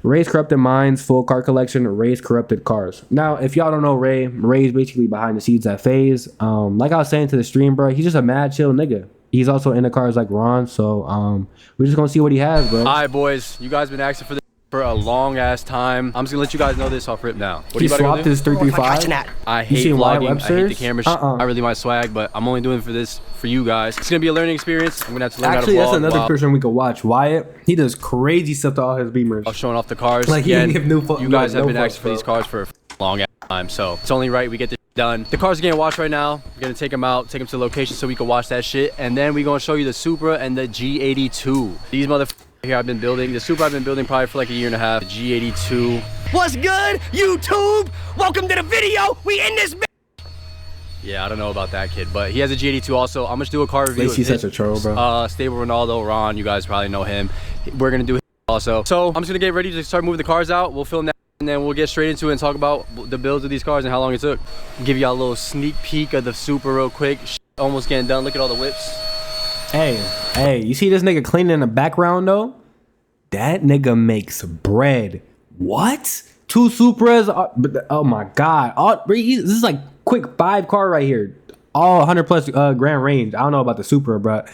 Ray's Corrupted Minds, full car collection, Ray's Corrupted Cars. Now, if y'all don't know Ray's basically behind the scenes at FaZe. Like I was saying to the stream, bro, he's just a mad chill nigga. He's also into cars like Ron, so we're just gonna see what he has, bro. All right, boys, you guys been asking for this for a long ass time. I'm just gonna let you guys know this off rip now. What He swapped his 335. I hate vlogging. I hate the camera shit. I really my swag, but I'm only doing this for you guys. It's gonna be a learning experience. I'm gonna have to learn Actually, how to vlog. that's another person we could watch. Wyatt. He does crazy stuff to all his Beamers. I'm showing off the cars. Like again. you guys have been asking for these cars for a long ass time, so it's only right we get this done. The cars are getting washed right now. We're gonna take them out, take them to the location so we can watch that shit, and then we're gonna show you the Supra and the G82. These motherfuckers here I've been building. The Supra I've been building probably for like a year and a half. The G82. What's good, YouTube? Welcome to the video. We in this. Yeah, I don't know about that kid, but he has a G82 also. I'm gonna do a car review. He's such a troll, bro. Stableronaldo, Ron, you guys probably know him. We're gonna do him also. So I'm just gonna get ready to start moving the cars out. We'll film that, and then we'll get straight into it and talk about the builds of these cars and how long it took. Give y'all a little sneak peek of the Supra real quick. Almost getting done. Look at all the whips. Hey, you see this nigga cleaning in the background though? That nigga makes bread. What? 2 Supras? Oh my god! This is like quick 5 car right here. All 100 plus grand range. I don't know about the Supra, but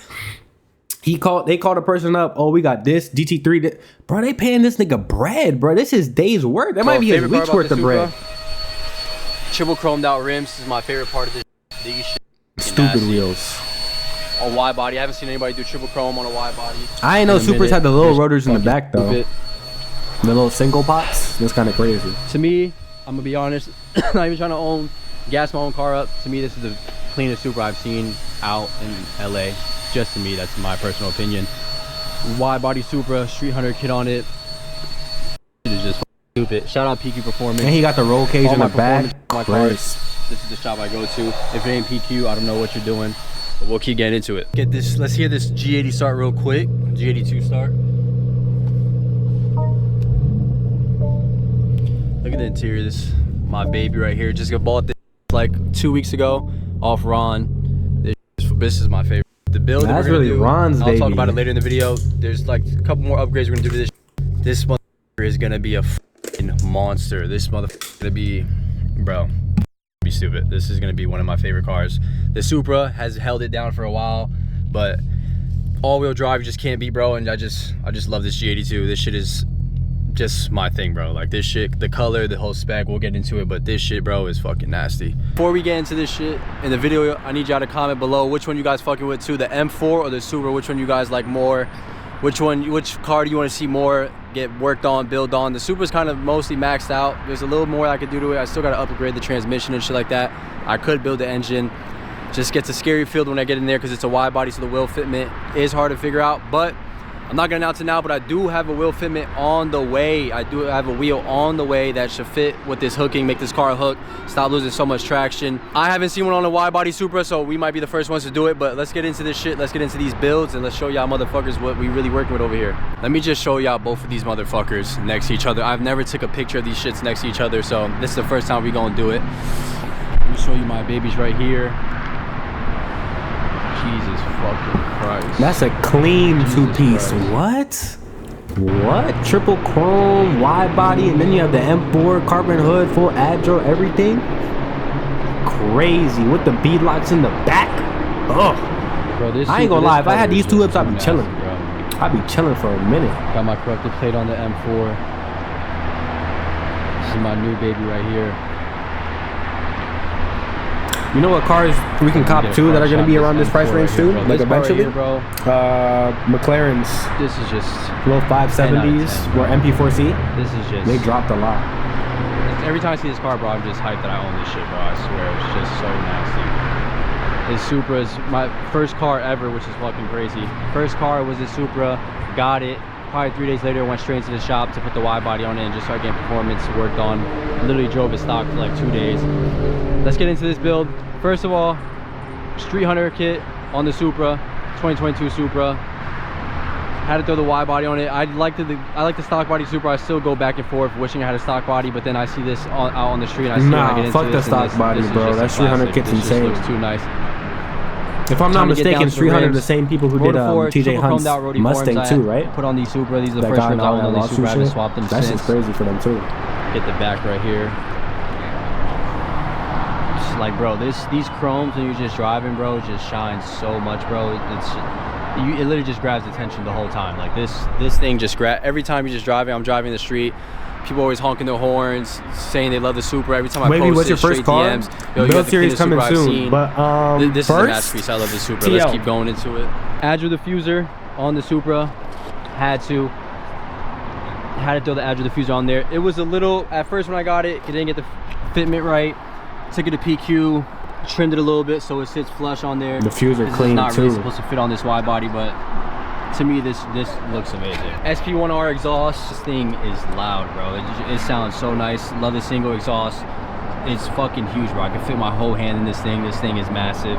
they called a person up. Oh, we got this GT3. Bro, they paying this nigga bread, bro. This is days work. That might be his week's worth of bread. Triple chromed out rims. This is my favorite part of this. These shit. Stupid wheels. A wide body. I haven't seen anybody do triple chrome on a wide body. I ain't know Supras had the little rotors in the back though. The little single pots. That's kind of crazy. To me, I'm gonna be honest. Not even trying to gas my own car up. To me, this is the cleanest Supra I've seen out in LA. Just to me, that's my personal opinion. Wide body Supra, street hunter kit on it. It is just stupid. Shout out PQ Performance. And he got the roll cage in the back. This is the shop I go to. If it ain't PQ, I don't know what you're doing. But we'll keep getting into it. Get this. Let's hear this G80 start real quick. G82 start. Look at the interior. This is my baby right here. Just bought this like 2 weeks ago off Ron. This is my favorite. The build that's really Ron's baby. I'll talk about it later in the video. There's like a couple more upgrades we're gonna do to this. This motherfucker is gonna be a fucking monster. This motherfucker is gonna be, bro. Be stupid. This is gonna be one of my favorite cars. The Supra has held it down for a while, but all-wheel drive you just can't beat, bro. And I just love this G82. This shit is just my thing, bro. Like this shit, the color, the whole spec, we'll get into it, but this shit, bro, is fucking nasty. Before we get into this shit in the video, I need y'all to comment below which one you guys fucking with too, the M4 or the Supra. Which one you guys like more? Which car do you want to see more get worked on, build on? The Supra's kind of mostly maxed out. There's a little more I could do to it. I still got to upgrade the transmission and shit like that. I could build the engine. Just gets a scary feel when I get in there because it's a wide body, so the wheel fitment is hard to figure out. But I'm not gonna announce it now, but I do have a wheel fitment on the way. I do have a wheel on the way that should fit with this hooking, make this car hook, stop losing so much traction. I haven't seen one on a wide body Supra, so we might be the first ones to do it, but let's get into this shit. Let's get into these builds and let's show y'all motherfuckers what we really working with over here. Let me just show y'all both of these motherfuckers next to each other. I've never took a picture of these shits next to each other, so this is the first time we gonna do it. Let me show you my babies right here. Jesus fucking Christ. That's a clean 2-piece. What? Triple chrome, wide body, and then you have the M4, carbon hood, full agile, everything. Crazy. With the bead locks in the back. Ugh. Bro, I ain't gonna lie. If I had these 2 whips, I'd be chilling. I'd be chilling for a minute. Got my corrupted plate on the M4. This is my new baby right here. You know what cars we can cop too that are going to be around this price range too? Like eventually? McLaren's. This is just little 570s or MP4C. This is just. They dropped a lot. Every time I see this car, bro, I'm just hyped that I own this shit, bro. I swear, it's just so nasty. This Supra is my first car ever, which is fucking crazy. First car was a Supra. Got it. Probably 3 days later, went straight into the shop to put the wide body on it and just start getting performance worked on. Literally drove it stock for like 2 days. Let's get into this build. First of all, Street Hunter kit on the Supra, 2022 Supra. Had to throw the wide body on it. I like the stock body Supra. I still go back and forth wishing I had a stock body, but then I see this out on the street and I see when I get into fuck the stock body, bro. That Street Hunter kit's insane. Looks too nice. If I'm not mistaken, 300 the same people who did TJ Hunt's Mustang too, right? Put on these Supra. These are the That first guy rims I owned on these lawsuit Supra. I haven't shit? swapped them That since. shit's crazy for them too. Get the back right here. Just like, bro, these chromes when you're just driving, bro, just shines so much, bro. It literally just grabs attention the whole time. Like this thing just every time you're just driving. I'm driving the street. People always honking their horns, saying they love the Supra. Every time I post what's your first car? DMs, yo, Build series coming soon. But this first, is a masterpiece. I love the Supra. Let's keep going into it. Agile diffuser on the Supra. Had to throw the Agile diffuser on there. It was a little, at first when I got it, it didn't get the fitment right. Took it to PQ, trimmed it a little bit so it sits flush on there. Diffuser this clean is not too. really supposed to fit on this wide body, but to me this looks amazing. SP1R exhaust. This thing is loud, bro. It sounds so nice. Love the single exhaust. It's fucking huge, bro. I can fit my whole hand in this thing. This thing is massive.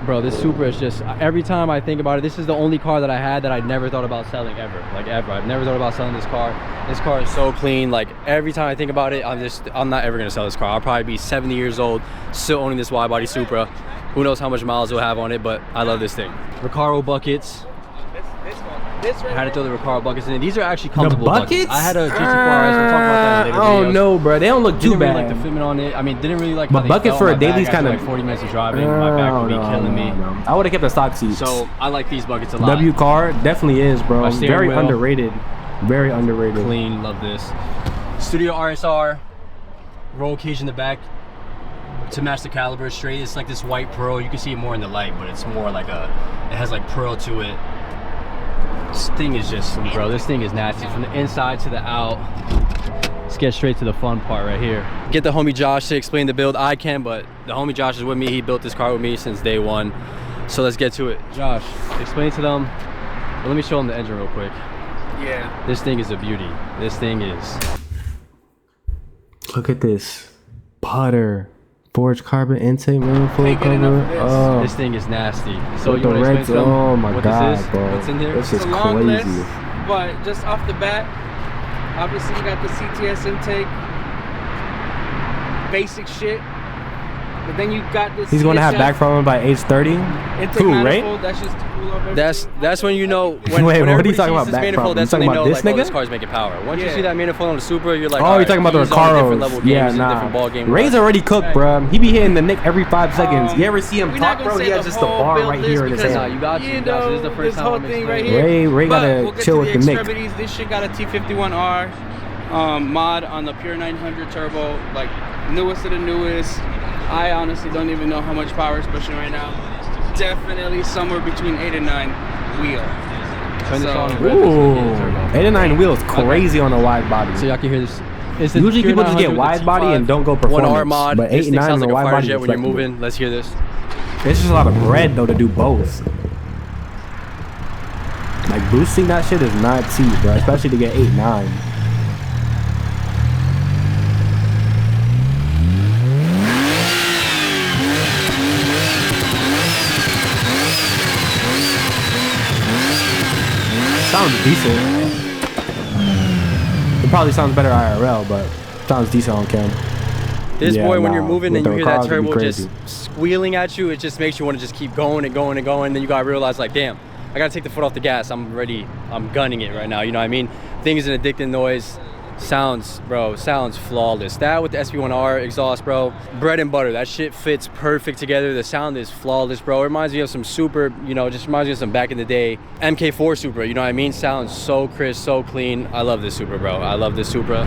Bro, this Supra is just, every time I think about it, this is the only car that I had that I never thought about selling ever. Like ever. I've never thought about selling this car. This car is so clean. Like every time I think about it, I'm not ever gonna sell this car. I'll probably be 70 years old still owning this wide body Supra. Who knows how much miles it'll have on it, but I love this thing. Recaro buckets. I had to throw the Recaro buckets in. These are actually comfortable buckets. I had a GT4RS. We'll talk about that in later videos. Oh no, bro, they don't look too Didn't bad. really like the fitment on it. I mean, didn't really like. But buckets for a daily is kind of like 40 minutes of driving. My back would be killing me. I would have kept the stock seats. So I like these buckets a lot. W car definitely is, bro. My steering Very wheel. underrated. Very underrated. Clean, love this. Studio RSR, roll cage in the back to match the caliber straight. It's like this white pearl. You can see it more in the light, but it's more like it has like pearl to it. This thing is just, bro, this thing is nasty from the inside to the out. Let's get straight to the fun part right here. Get the homie Josh to explain the build. I can, but the homie Josh is with me. He built this car with me since day one. So let's get to it. Josh, explain to them. Well, let me show them the engine real quick. Yeah. This thing is a beauty. This thing is. Look at this. Putter. Forged carbon intake, full Can't get enough of cover. this. Oh. This thing is nasty. So With you the want to explain reds, to them oh my what god, this is? bro. What's in there? This is It's a long crazy. list, but just off the bat, obviously you got the CTS intake, basic shit. But then you got this. He's going to have CSF back problem by age 30. intake Who, Ray? manifold. That's just to cool off That's when you know when, Wait, when what are you everybody talking sees about this back manifold, problem? that's You when they talking know about like, this oh, this nigga? car's making power. Once you Yeah. see that manifold on the Supra, you're like, Oh, all you're right, talking about the he's on a different Recaros. level game. Yeah, He's in a different ball nah. game. Ray's already cooked, bro. He be hitting the nick every 5 seconds. You ever see him We're talk, not bro? gonna He say has the just the whole bar build right list here in his because, Nah, hand. you got you, Josh. This is the first this time whole I'm thing right explaining. here. Ray But gotta we'll get chill to with the the Nick. extremities. This shit got a T51R mod on the pure 900 turbo, like newest of the newest. I honestly don't even know how much power it's pushing right now. Definitely somewhere between 8 and 9 wheel. Turn this So- on. Ooh, 8 and 9 wheels, crazy on a wide body. So y'all can hear this. It's the Usually pure people just get 900 wide with body T5, and don't go performance. 1R mod. But 8 This and thing 9 sounds on like a a wide fighter body jet is when you're flexible. moving. Let's hear this. It's just a lot of bread though to do both. Like boosting that shit is not cheap, bro. Especially to get 8, 9. Sounds decent. It probably sounds better IRL, but sounds decent on cam. This Yeah, boy, when you're nah, moving with and the you hear that Recaros, it'd be turbo just crazy. squealing at you, it just makes you want to just keep going and going and going. And then you gotta realize, like, damn, I gotta take the foot off the gas. I'm ready. I'm gunning it right now. You know what I mean? Thing is an addicting noise. Sounds, bro, sounds flawless. That with the SP1R exhaust, bro, bread and butter. That shit fits perfect together. The sound is flawless, bro. It reminds me of some Super, you know, just reminds me of some back in the day MK4 Supra. You know what I mean? Sounds so crisp, so clean. I love this Supra, bro. I love this Supra.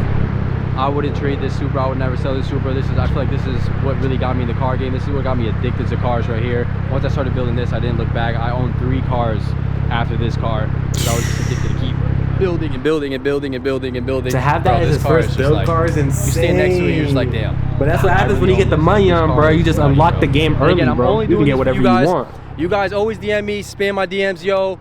I wouldn't trade this Supra. I would never sell this Supra. I feel like this is what really got me in the car game. This is what got me addicted to cars right here. Once I started building this, I didn't look back. I owned 3 cars after this car because I was just addicted to keep building and building and building and building and building. To have that Bro, as this his car is first just build like, car is insane. You stand next to it, you're just like, damn. But that's what I happens when really you get the own money this. on, This bro. car You is just nutty, unlock bro. the game And early, again, I'm bro. only You can doing get this for whatever you guys. you want. You guys always DM me, spam my DMs, yo.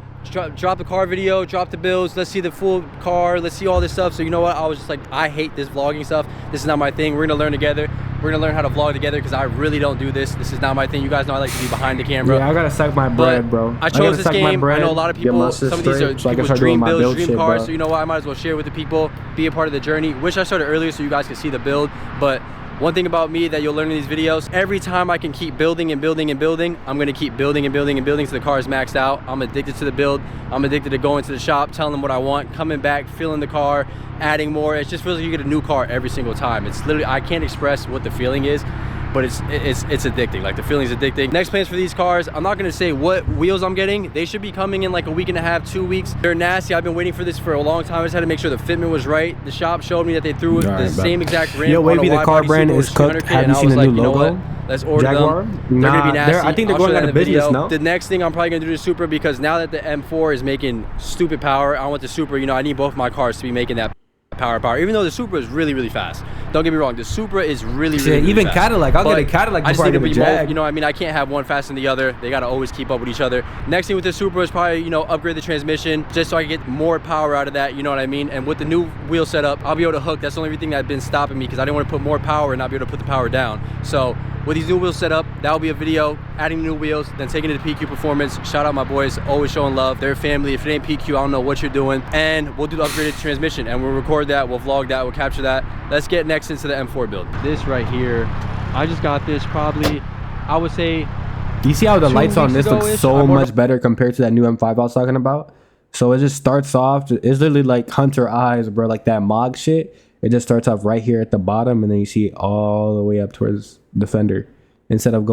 Drop the car video, drop the builds. Let's see the full car. Let's see all this stuff. So you know what? I was just like, I hate this vlogging stuff. This is not my thing. We're gonna learn together. We're gonna learn how to vlog together because I really don't do this. This is not my thing. You guys know I like to be behind the camera. Yeah, I gotta suck my bread, bro. I chose this game. I know a lot of people. Some of these are people's dream builds, dream cars. So you know what? I might as well share with the people. Be a part of the journey. Wish I started earlier so you guys could see the build. But One thing about me that you'll learn in these videos, every time I can keep building and building and building, I'm gonna keep building and building and building so the car is maxed out. I'm addicted to the build. I'm addicted to going to the shop, telling them what I want, coming back, filling the car, adding more. It just feels like you get a new car every single time. It's literally, I can't express what the feeling is, but it's addicting. Like, the feeling's addicting. Next plans for these cars, I'm not gonna say what wheels I'm getting. They should be coming in like a week and a half, 2 weeks. They're nasty. I've been waiting for this for a long time. I just had to make sure the fitment was right. The shop showed me that they threw the same exact rim. Yo, wavy, the car brand is cooked. Have you seen the new logo? Let's order Jaguar? them. They're gonna be nasty. I think they're going out of business now. The next thing I'm probably gonna do the Supra, because now that the M4 is making stupid power, I want the Supra. You know, I need both my cars to be making that power. Even though the Supra is really, really fast. Don't get me wrong, the Supra is really even fast. Cadillac. I'll get a Cadillac before I get a Jag. You know, I mean, I can't have one faster than the other. They gotta always keep up with each other. Next thing with the Supra is probably, you know, upgrade the transmission just so I can get more power out of that. You know what I mean? And with the new wheel setup, I'll be able to hook. That's the only thing that's been stopping me, because I didn't want to put more power and not be able to put the power down. So with these new wheels set up, that'll be a video adding new wheels, then taking it to PQ Performance. Shout out my boys, always showing love. They're family. If it ain't PQ, I don't know what you're doing. And we'll do the upgraded transmission, and we'll record that, we'll vlog that, we'll capture that. Let's get next into the M4 build. This right here, I just got this probably, I would say, you see how the lights on this look so much much better compared to that new M5 I was talking about? So it just starts off, it's literally like Hunter eyes, bro, like that MOG shit. It just starts off right here at the bottom, and then you see it all the way up towards the fender, instead of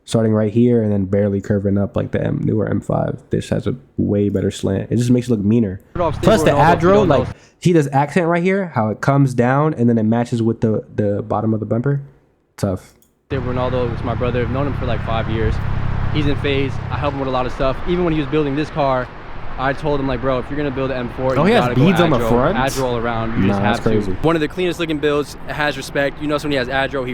starting right here and then barely curving up like the newer M5. This has a way better slant. It just makes it look meaner. Plus the Adro, like, see this accent right here, how it comes down and then it matches with the bottom of the bumper. Tough. Ronaldo is my brother. I've known him for like 5 years. He's in FaZe. I help him with a lot of stuff. Even when he was building this car, I told him, like, bro, if you're gonna build an M4, he has beads on the front. Adro all around. You just have crazy. One of the cleanest looking builds. Has respect. You know, when he has Adro, he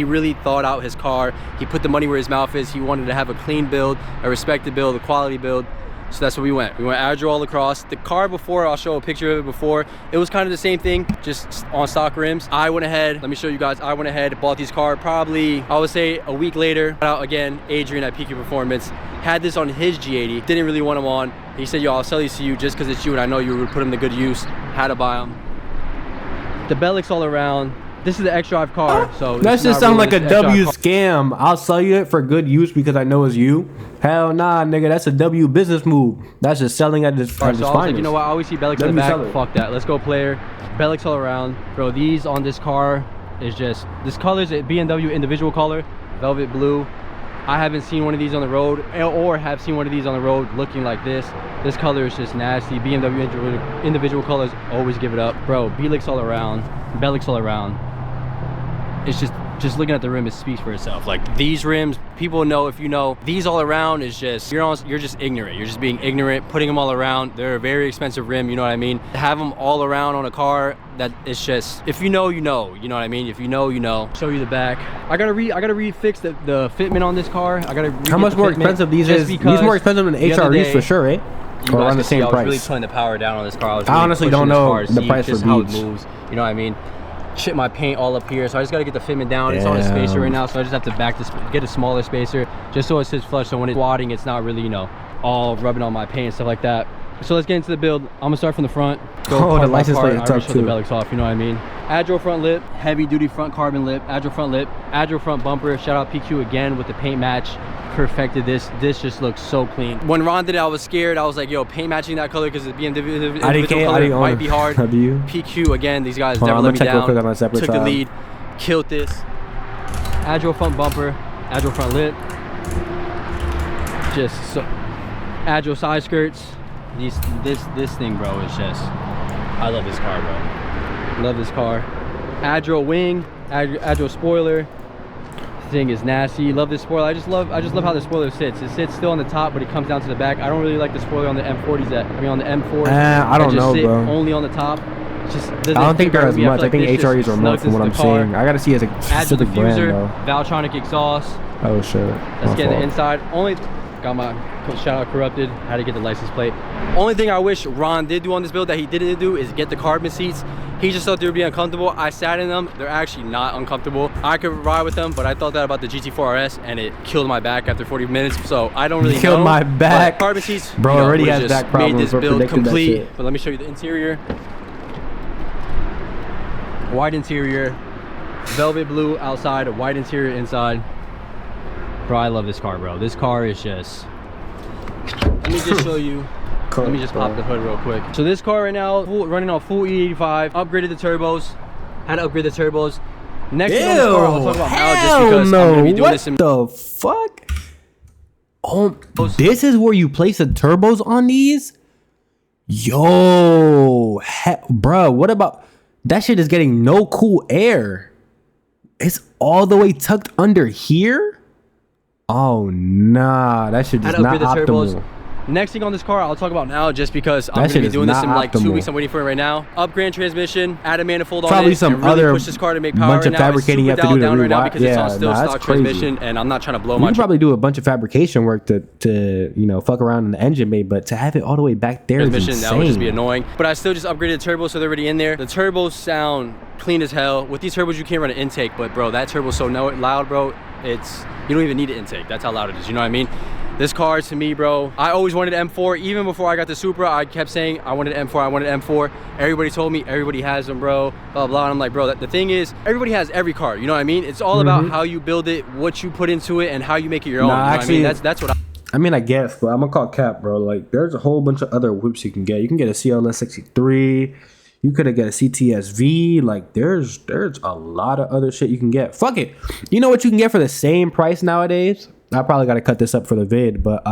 really thought out his car. He put the money where his mouth is. He wanted to have a clean build, a respected build, a quality build. So that's what we went. We went Adro all across. The car before, I'll show a picture of it before. It was kind of the same thing, just on stock rims. I went ahead, let me show you guys. I went ahead, bought these cars probably, I would say a week later. Out again, Adrian at PQ Performance. Had this on his G80. Didn't really want them on. He said, yo, I'll sell these to you just because it's you and I know you would put them to good use. Had to buy them. The Bellic's all around. This is the X-Drive car, so that just sounds like a W scam. I'll sell you it for good use because I know it's you. Hell nah, nigga, that's a W business move. That's just selling at this finest. So I was like, you know what, I always see Bellic's in the back. Fuck that, let's go player. Bellic's all around. Bro, these on this car is just, this color is a BMW individual color, velvet blue. I haven't seen one of these on the road, or have seen one of these on the road looking like this. This color is just nasty. BMW individual colors, always give it up. Bro, Belix all around, Bellic's all around. It's just looking at the rim, it speaks for itself. Like, these rims, people know, if you know, these all around is just, you're just ignorant. You're just being ignorant, putting them all around. They're a very expensive rim, you know what I mean? To have them all around on a car, that it's just, if you know, you know. You know what I mean? If you know, you know. Show you the back. I gotta refix the fitment on this car. I gotta How much more expensive these is? These more expensive than the HREs for sure, right? Or on the same price. I was really putting the power down on this car. I honestly don't know the price for how it beads. moves. You know what I mean? Chip my paint all up here, so I just got to get the fitment down. It's on a spacer right now, so I just have to get a smaller spacer just so it sits flush, so when it's squatting it's not really, you know, all rubbing on my paint and stuff like that. So let's get into the build. I'm gonna start from the front. Oh, the license plate is tough too. The Bellic's off, you know what I mean? Adro front lip, heavy duty front carbon lip, Adro front lip, Adro front bumper. Shout out PQ again with the paint match. Perfected this. This just looks so clean. When Ron did it, I was scared. I was like, yo, paint matching that color because the BMW individual color might be hard. PQ again, these guys never let me down. Took the lead, killed this. Adro front bumper, Adro front lip. Just so Adro side skirts. This thing, bro, is just, I love this car, bro. Love this car. Adro wing, Adro spoiler. Thing is nasty. Love this spoiler. I just love how the spoiler sits. It sits still on the top, but it comes down to the back. I don't really like the spoiler on the M40s. On the M4s. I don't know, bro. Only on the top. I don't think they're as much. I think HREs are more from what I'm seeing. I gotta see as a specific brand though. Valtronic exhaust. Oh shit. Let's get the inside. Got my shout out Corrupted. Had to get the license plate. Only thing I wish Ron did do on this build that he didn't do is get the carbon seats. He just thought they would be uncomfortable. I sat in them. They're actually not uncomfortable. I could ride with them, but I thought that about the GT4 RS and it killed my back after 40 minutes. So I don't really know. Killed my back. But carbon seats, bro, already has back problems. Made this build complete. But let me show you the interior. Wide interior. velvet blue outside, a white interior inside. Bro, I love this car, bro. This car is just... Let me just show you. Let me just pop the hood real quick. So this car right now, running on full E85, upgraded the turbos. Had to upgrade the turbos. Next thing on this car, I'll talk about now just because I'm gonna be doing this in... What the fuck? Oh, this is where you place the turbos on these? Yo, bro, what about... That shit is getting no cool air. It's all the way tucked under here? Oh, nah. That shit is not optimal. Next thing on this car, I'll talk about now just because I'm going to be doing this in like 2 weeks. I'm waiting for it right now. Upgrade transmission, add a manifold on it. Probably some really other push this car to make power bunch of fabricating you have to do to right now because it's on yeah, still stock transmission and I'm not trying to blow my... You can probably do a bunch of fabrication work to you know, fuck around in the engine bay, but to have it all the way back there is insane. That would just be annoying. But I still just upgraded the turbos so they're already in there. The turbos sound clean as hell. With these turbos, you can't run an intake, but bro, that turbo's so loud, bro. It's... You don't even need an intake. That's how loud it is. You know what I mean? This car to me, bro, I always wanted M4. Even before I got the Supra, I kept saying I wanted M4, I wanted M4. Everybody told me everybody has them, bro, blah, blah. And I'm like, bro, the thing is, everybody has every car. You know what I mean? It's all about how you build it, what you put into it, and how you make it your own. You know actually, what I mean? That's what I mean, I guess, but I'm gonna call cap, bro. Like, there's a whole bunch of other whips you can get. You can get a CLS 63. You could have got a CTSV. Like, there's a lot of other shit you can get. Fuck it. You know what you can get for the same price nowadays? I probably got to cut this up for the vid, but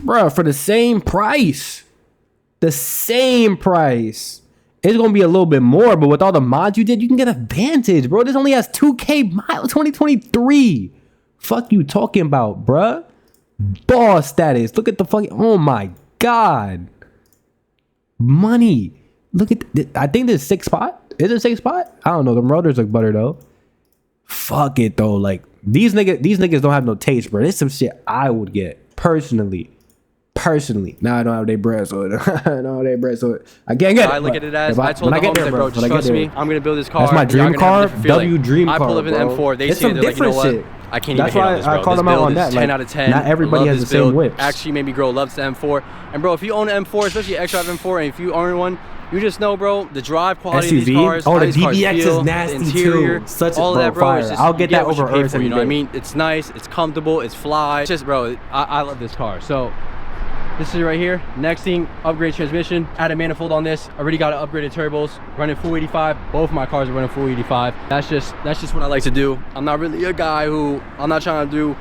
bro, for the same price, it's gonna be a little bit more, but with all the mods you did, you can get a Vantage, bro. This only has 2K miles, 2023. Fuck you talking about, bruh? Boss status. Look at the fucking... Oh my god. Money. Look at... I think this is 6 spot. Is it 6 spot? I don't know. Them rotors look butter though. Fuck it though. Like, these niggas don't have no taste, bro. This is some shit I would get personally. Now I don't have their bread, so I can't get it. I look at it as I told the homies, bro, just trust me. I'm gonna build this car. That's my dream car. W dream car. I pull up in the M4. They see it. They're like, you know what? I can't even hate on this, bro. I call them out on that. 10 out of 10. Not everybody has the same whips. Actually made me grow love to the M4. And bro, if you own an M4, especially an X-Drive M4, and if you own one, you just know, bro, the drive quality SUV? of these cars, oh, the DBX is nasty the interior, too. Such all a that, bro. Just, I'll get that over Earth. You know what I mean? It's nice, it's comfortable, it's fly. It's just, bro, I love this car. So this is right here. Next thing, upgrade transmission. Add a manifold on this. Already got upgraded turbos. Running full 85. Both of my cars are running full 85. That's just what I like to do. I'm not really a guy who I'm not trying to do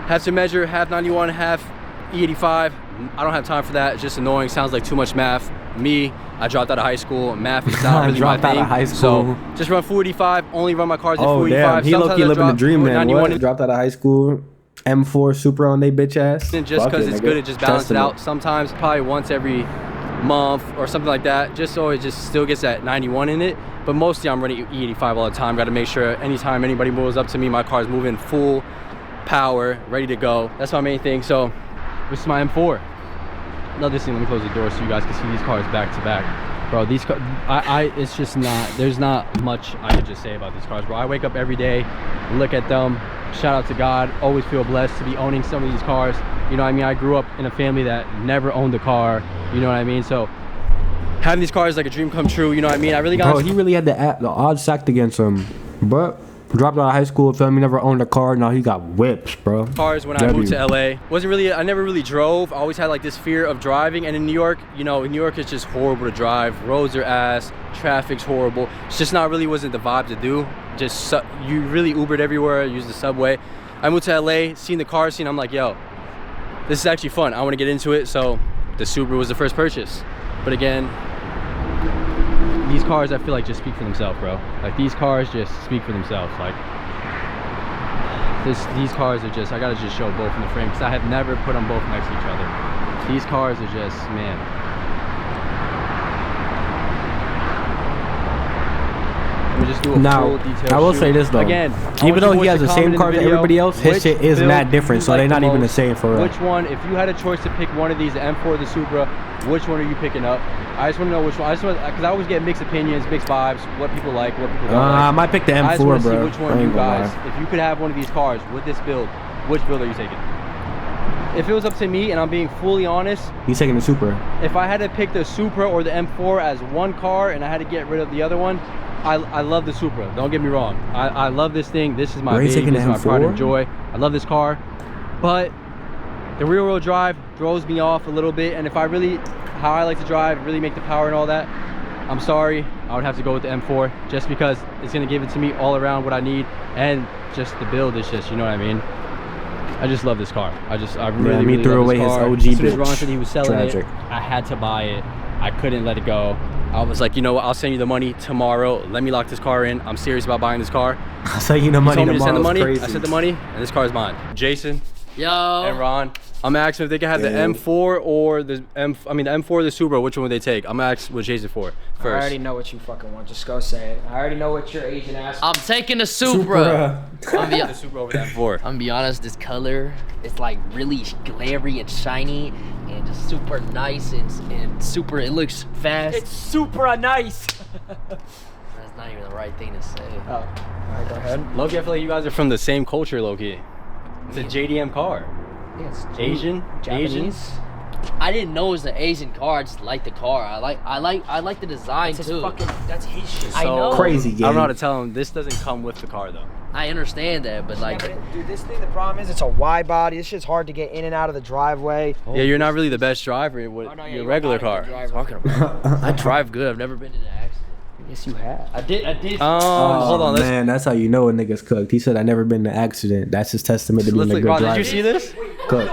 half to measure, half 91, half E85. I don't have time for that. It's just annoying. Sounds like too much math. Me, I dropped out of high school. Math is not really my thing. Out of high school. So just run full 85. Only run my cars at full 85. He low-key living the dream, man. What? Dropped out of high school. M4 Supra on they bitch ass. And just because it's good, it just balances it out. Sometimes, probably once every month or something like that, just so it just still gets that 91 in it. But mostly I'm running E85 all the time. Got to make sure anytime anybody moves up to me, my car's moving full power, ready to go. That's my main thing. So this is my M4. Another thing, let me close the door so you guys can see these cars back to back. Bro, these cars, it's just not, there's not much I could just say about these cars, bro. I wake up every day, look at them, shout out to God, always feel blessed to be owning some of these cars. You know what I mean? I grew up in a family that never owned a car, you know what I mean? So having these cars is like a dream come true, you know what I mean? I really got... Bro, he really had the odds stacked against him, but dropped out of high school, family never owned a car, now he got whips, bro. Cars when I moved to LA, I never really drove. I always had like this fear of driving, and in New York, you know, New York is just horrible to drive. Roads are ass, traffic's horrible. It's just wasn't the vibe to do. Just, you really Ubered everywhere, used the subway. I moved to LA, seen the car scene, I'm like, yo, this is actually fun. I want to get into it, so the Subaru was the first purchase. But again, these cars I feel like just speak for themselves, bro. Like these cars just speak for themselves. Like these cars are just, I gotta just show both in the frame because I have never put them both next to each other. These cars are just, man. Let me just do a full detail I will shoot. say this though. Again, even though he has the same car as everybody else, his shit is not different, so they're not even the same for real. Which one, if you had a choice to pick one of these, the M4 or the Supra, which one are you picking up? I just want to know which one. Because I always get mixed opinions, mixed vibes, what people like, what people don't like. I might pick the M4, I just want to bro. see which one you guys, if you could have one of these cars with this build, which build are you taking? if it was up to me, and I'm being fully honest, He's taking the Supra. if I had to pick the Supra or the M4 as one car and I had to get rid of the other one, I love the Supra. Don't get me wrong. I love this thing. This is my Ray baby. taking This is the my pride M4? and joy. I love this car, but the rear wheel drive throws me off a little bit. And if I really, how I like to drive, really make the power and all that, I'm sorry, I would have to go with the M4 just because it's gonna give it to me all around what I need, and just the build is just, you know what I mean? I just love this car. I really, me really threw love away this his car. OG As soon as bitch. Ron said he was selling Tragic. it, I had to buy it. I couldn't let it go. I was like, you know what? I'll send you the money tomorrow. Let me lock this car in. I'm serious about buying this car. I'll sell you the He money told me to send the tomorrow. money. It's I crazy. sent the money, and this car is mine. Jason Yo. and Ron, I'm asking if they can have the M4 or the the M4 or the Supra. Which one would they take? I'm gonna ask what Jason for I first. already know what you fucking want. Just go say it. I already know what your Asian ass. I'm taking the Supra. I'm The Supra over the M4. gonna be honest, this color is like really glary and shiny and just super nice and super, it looks fast. It's super nice. That's not even the right thing to say. Oh, all right, go ahead. Loki, I feel like you guys are from the same culture, Loki. It's a JDM car. Yeah, it's Asian? Japanese. I didn't know it was an Asian car. I just like the car. I like the design That's his too. fucking. That's his shit. I know. Crazy I don't know game. how to tell him. This doesn't come with the car, though. I understand that, but like, Dude, this thing, the problem is it's a wide body. This shit's hard to get in and out of the driveway. Yeah, you're not really the best driver with your regular car. talking about. I drive good. I've never been in an accident. Yes, you have. I did. Hold on. Let's, Man, that's how you know a nigga's cooked. He said, I never been in an accident. That's his testament to being a good Ron, driver. did you see this? Cooked.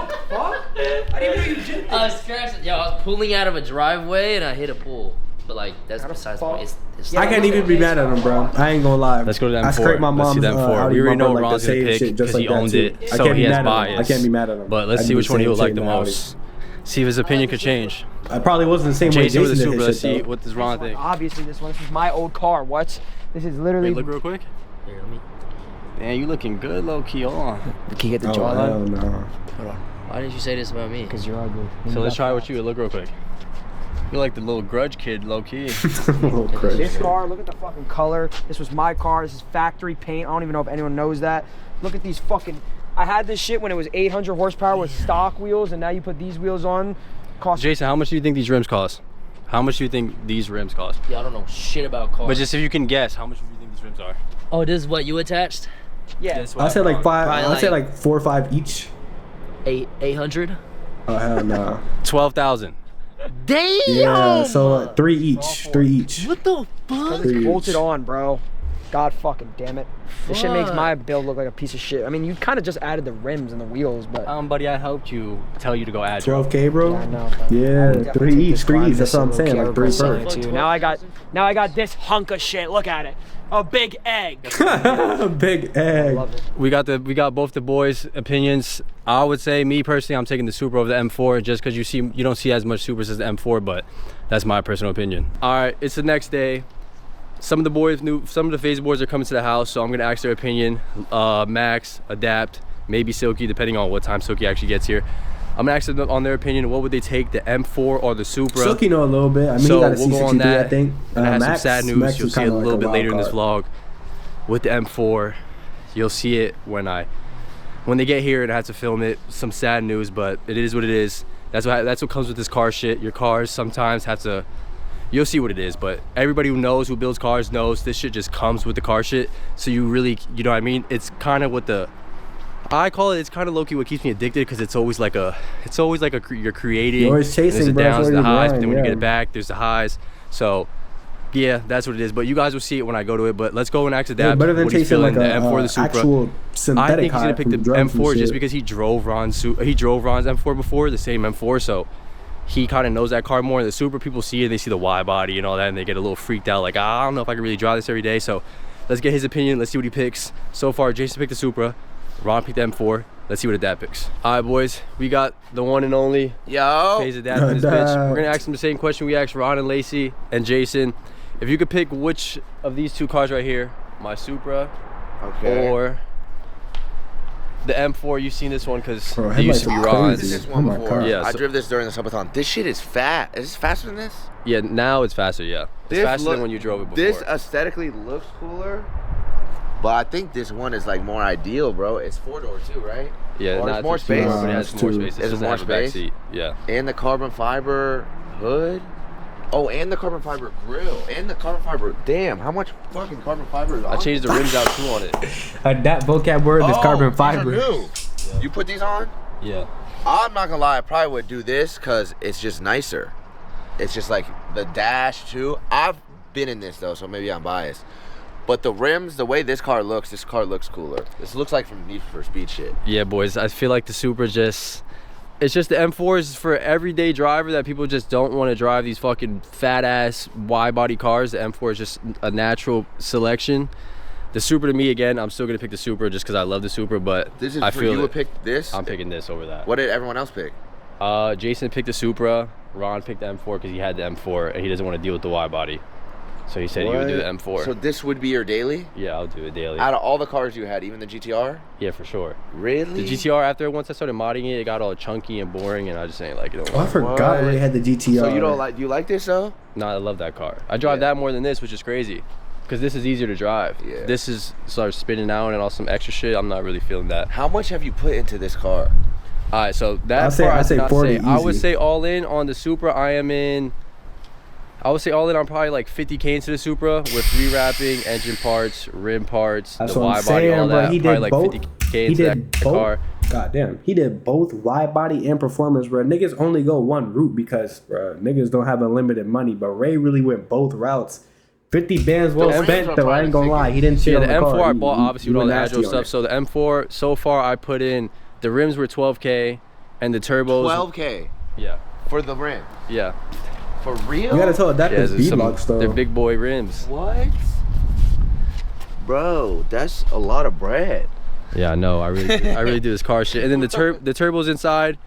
I was crashing. Yo, I was pulling out of a driveway and I hit a pool. But like, that's besides the point. It's I can't even be mad at him, bro. I ain't gonna lie. Let's go to the M4. I scraped my Let's mom's see the M4. Audi We already know bumper, what like, Ron's the gonna same pick shit, just because like he that, owned too. it, I so can't he be has mad at him. bias. I can't be mad at him. But let's I'd see do which the one he same would like shit the in Audi. most. See if his opinion could change. I probably wasn't the same way Jason with the Jason Supra. did Let's his see shit, what does Ron think. Obviously, this one. This is my old car. What? This is literally. Wait, look real quick. Here, let me. Man, you looking good, low key. Hold on. Can you get the though. Oh, hell jawline? no. Hold on. Why didn't you say this about me? Because you're ugly. So let's try what you would. Look real quick. You're like the little grudge kid, low key. Oh, crazy. This car, look at the fucking color. This was my car. This is factory paint. I don't even know if anyone knows that. Look at these fucking. I had this shit when it was 800 horsepower with stock wheels, and now you put these wheels on. Cost. Jason, how much do you think these rims cost? How much do you think these rims cost? Yeah, I don't know shit about cars. But just if you can guess, how much do you think these rims are? Oh, this is what you attached? Yeah. That's what I said like five. Probably I said like- like 4 or 5 each. 800? Oh hell no. 12,000. Damn! Yeah, so 3 each. 3 each. What the fuck? It's bolted on, bro. God fucking damn it. This shit makes my build look like a piece of shit. I mean, you kind of just added the rims and the wheels, but. Buddy, I helped you tell you to go add. 12K, bro. Yeah, I know, but I would Yeah, definitely 3 take each. this 3 car. each. That's what I'm This saying. is Like okay, 3 we're per. saying it too. Now I got this hunk of shit. Look at it. A big egg. Big egg. Love it. We got both the boys' opinions. I would say, me personally, I'm taking the Supra over the M4 just because you don't see as much Supras as the M4, but that's my personal opinion. All right, it's the next day. Some of the phase boys are coming to the house, so I'm gonna ask their opinion. Max, Adapt, maybe Silky, depending on what time Silky actually gets here. I'm gonna ask them on their opinion. What would they take, the M4 or the Supra? Silky know a little bit. I mean, So he got a we'll go on C63, that. I think. And I have some Max- sad news. Max You'll is see it a kinda little like bit later in this wild vlog with the M4. You'll see it when they get here and I have to film it. Some sad news, but it is what it is. That's what comes with this car shit. Your cars sometimes have to. You'll see what it is, but everybody who knows, who builds cars, knows this shit just comes with the car shit. So you really, you know what I mean? It's kind of what I call it. It's kind of low-key what keeps me addicted, because it's always like you're creating. You're always chasing, there's the bro. That's downs, where the you highs, but grind, then when you yeah. get it back, there's the highs. So yeah, that's what it is. But you guys will see it when I go to it. But let's go and ask Adapt. Yeah, better than what he's chasing feeling, like the M4, the a Supra. actual I synthetic think he's gonna high pick the from drugs and M4 just shit. because he drove Ron's M4 before, the same M4. So he kind of knows that car more. The Supra, people see it, they see the Y body and all that, and they get a little freaked out, like, I don't know if I can really drive this every day. So let's get his opinion. Let's see what he picks. So far, Jason picked the Supra, Ron picked the M4. Let's see what Adapt picks. All right, boys, we got the one and only Faze Adapt in this bitch. We're gonna ask him the same question we asked Ron and Lacey and Jason. If you could pick which of these two cars right here, my Supra or the M4, you've seen this one because Bro, it used to be headlights are Ron's. crazy. This one Oh my before. God. Yeah, I so- drove this during the subathon. This shit is fat. Is this faster than this? Yeah, now it's faster, yeah. It's This faster look- than when you drove it before. This aesthetically looks cooler, but I think this one is like more ideal, bro. It's 4-door too, right? Yeah, Or not it's more too space. small, but it has It's more too- space. It Is it doesn't more have a back space? seat. Yeah. And the carbon fiber hood. Oh, and the carbon fiber grill. And the carbon fiber. Damn, how much fucking carbon fiber is on? I changed the rims out too on it. That vocab word is carbon fiber. These are new. You put these on? Yeah. I'm not gonna lie, I probably would do this because it's just nicer. It's just like the dash too. I've been in this though, so maybe I'm biased. But the rims, the way this car looks cooler. This looks like from Need for Speed shit. Yeah, boys. I feel like the Supra just, it's just the M4 is for everyday driver that people just don't want to drive these fucking fat ass wide body cars. The M4 is just a natural selection. The Supra to me, again, I'm still gonna pick the Supra just because I love the Supra, but This is I for feel you it. would pick this? I'm picking this over that. What did everyone else pick? Jason picked the Supra. Ron picked the M4 because he had the M4 and he doesn't want to deal with the wide body. So he said he would do the M4. So this would be your daily? Yeah, I'll do it daily. Out of all the cars you had, even the GTR? Yeah, for sure. Really? The GTR, after once I started modding it, it got all chunky and boring, and I just ain't like it. Oh, I forgot Ray had the GTR. So you don't like? Do you like this though? No, I love that car. I drive that more than this, which is crazy, because this is easier to drive. Yeah. This is starts spinning out and all some extra shit. I'm not really feeling that. How much have you put into this car? All right, so that I'd say- part I I'd did say not 40 say. I would easy. say all in on the Supra. I would say all in on probably like 50K into the Supra with rewrapping, engine parts, rim parts, That's the what I'm wide body, all saying, bro. that. He Probably did like both. 50K He into did that both. car. God damn, he did both wide body and performance, bro. Niggas only go one route because, bro, niggas don't have unlimited money. But Ray really went both routes. 50 bands well The spent, rims though. are I ain't gonna lie. He didn't shit Yeah, on the the M4 car. I bought obviously with all the went agile nasty on stuff. it. So the M4 so far I put in the rims were 12K and the turbos. 12K Yeah, for the rim. yeah. For real? You gotta tell that Yeah, is there's some- V-Box, though. they're big boy rims. What? Bro, that's a lot of bread. Yeah, I know. I really do this car shit. And then the turbos inside,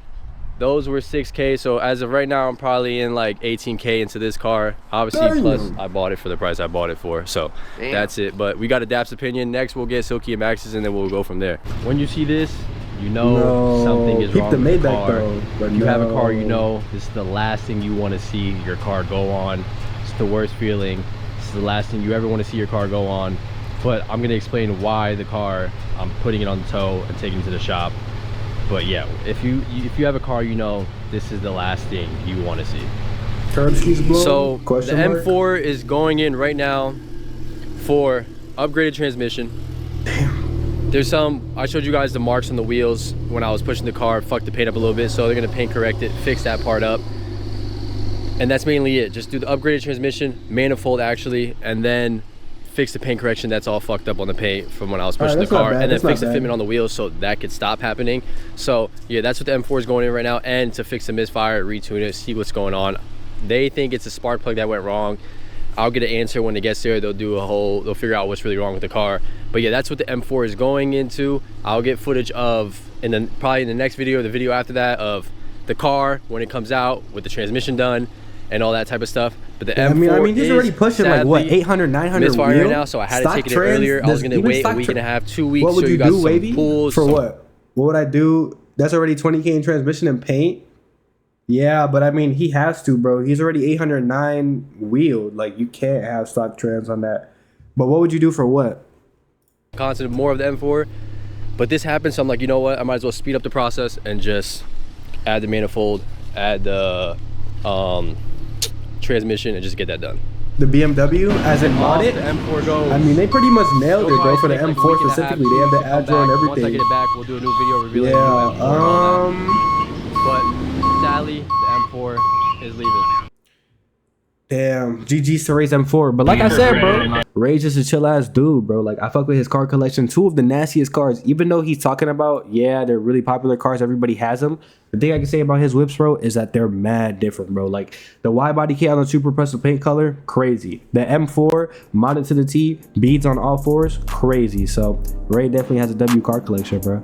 those were 6K. So as of right now, I'm probably in like 18K into this car. Obviously, Damn. plus I bought it for the price I bought it for. So Damn. that's it. But we got Adapt's opinion. Next, we'll get Silky and Max's, and then we'll go from there. When you see this, you know No, something is keep wrong the with the Maybach, car. though, but If you have a no. car, you know this is the last thing you want to see your car go on. It's the worst feeling. This is the last thing you ever want to see your car go on. But I'm gonna explain why the car, I'm putting it on the tow and taking it to the shop. But yeah, if you have a car, you know this is the last thing you want to see. Curb skis blown? So the Question mark? M4 is going in right now for upgraded transmission. There's some, I showed you guys the marks on the wheels when I was pushing the car, fucked the paint up a little bit, so they're gonna paint correct it, fix that part up. And that's mainly it. Just do the upgraded transmission, manifold actually, and then fix the paint correction that's all fucked up on the paint from when I was pushing the that's not car, bad, and then that's not fix the bad. fitment on the wheels so that could stop happening. So yeah, that's what the M4 is going in right now, and to fix the misfire, retune it, see what's going on. They think it's a spark plug that went wrong. I'll get an answer when it gets there. They'll figure out what's really wrong with the car. But yeah, that's what the M4 is going into. I'll get footage of, probably in the next video, the video after that, of the car when it comes out with the transmission done and all that type of stuff. But the M4 I mean, he's already is pushing like what, sadly 800, 900 misfiring wheel? right now, so I had to Stock take it trans, earlier. I was does gonna even wait a stock week and a half, 2 weeks. What would show you guys do, some Wavy? pulls, For some- what? What would I do? That's already 20K in transmission and paint. Yeah, but I mean, he has to, bro. He's already 809 wheeled. Like, you can't have stock trans on that. But what would you do for what? Constant more of the M4, but this happened, so I'm like, you know what, I might as well speed up the process and just add the manifold, add the transmission, and just get that done. The BMW as in Off audit? the M4 goes. I mean, they pretty much nailed it, It'll bro, for the probably take, M4 like, a week and a half, specifically. 2 They have weeks the to come agile and back. everything. Once I get it back, we'll do a new video revealing the new M4 and all that. But sadly, the M4 is leaving. Damn, GG's to Ray's M4. But like I said, bro, Ray's just a chill ass dude, bro. Like, I fuck with his car collection. 2 of the nastiest cars, even though he's talking about, yeah, they're really popular cars, everybody has them. The thing I can say about his whips, bro, is that they're mad different, bro. Like, the wide body kit on the super pressed paint color, crazy. The M4 modded to the T, beads on all fours, crazy. So Ray definitely has a W car collection, bro.